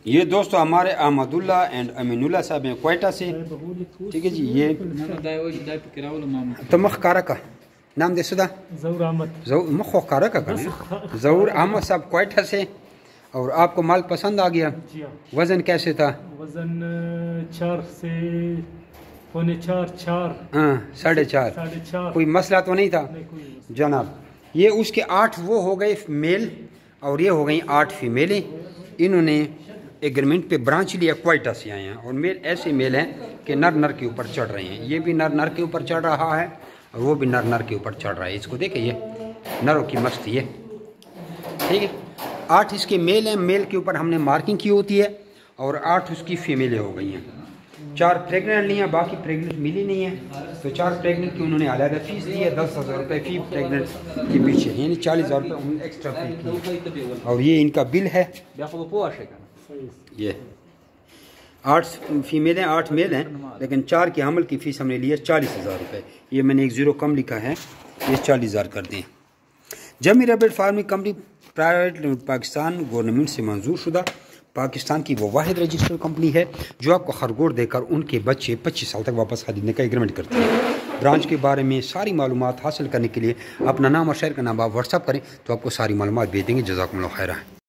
یہ دوستو ہمارے احمد اللہ اینڈ امین اللہ صاحب ہیں کوئٹہ سے. ٹھیک ہے جی. یہ تمخ کارا کا نام دے سدا ظہور احمد مخو کارا کا ظہور احمد صاحب کوئٹہ سے. اور آپ کو مال پسند آ گیا؟ وزن کیسے تھا؟ وزن 4 سے 4.5 ہاں 4.5. کوئی مسئلہ تو نہیں تھا جناب. یہ اس کے 8 وہ ہو گئے میل اور یہ ہو گئی 8 فیمیلیں. انہوں نے ایگریمنٹ پہ برانچ لیا کوئٹہ سے آئے ہیں. اور میل ایسے میل ہیں کہ نر کے اوپر چڑھ رہے ہیں. یہ بھی نر کے اوپر چڑھ رہا ہے اور وہ بھی نر کے اوپر چڑھ رہا ہے. اس کو دیکھیں یہ نروں کی مستی ہے. ٹھیک ہے. 8 اس کے میل ہیں. میل کے اوپر ہم نے مارکنگ کی ہوتی ہے اور 8 اس کی فیمیلیں ہو گئی ہیں. 4 پریگننٹ لی ہیں, باقی پریگننٹ ملی نہیں ہیں. تو 4 پریگننٹ کی انہوں نے علیحدہ فیس دی ہے 10,000 روپے فی پریگننٹ کے پیچھے, یعنی 40,000 روپے انہوں نے ایکسٹرا پے کی. اور یہ ان کا بل ہے. یہ 8 فیمیل ہیں 8 میل ہیں, لیکن 4 کے حمل کی فیس ہم نے لی ہے 40,000 روپے. یہ میں نے ایک 0 کم لکھا ہے, یہ 40,000 کر دیں. Jimmy rabbit farming company private Pakistan government سے منظور شدہ پاکستان کی وہ واحد رجسٹر کمپنی ہے جو آپ کو خرگوش دے کر ان کے بچے 25 سال تک واپس خریدنے کا ایگریمنٹ کرتی ہے. برانچ کے بارے میں ساری معلومات حاصل کرنے کے لیے اپنا نام اور شہر کا نام آپ واٹس اپ کریں تو آپ کو ساری معلومات بھیج دیں گے. جزاکم اللہ خیرہ.